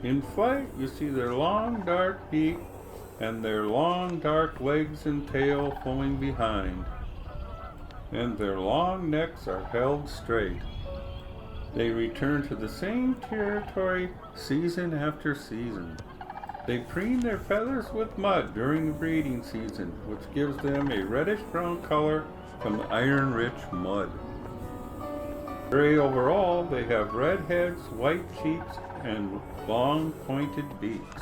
In flight, you see their long dark beak and their long dark legs and tail flowing behind, and their long necks are held straight. They return to the same territory season after season. They preen their feathers with mud during the breeding season, which gives them a reddish-brown color from the iron-rich mud. Gray overall, they have red heads, white cheeks, and long pointed beaks.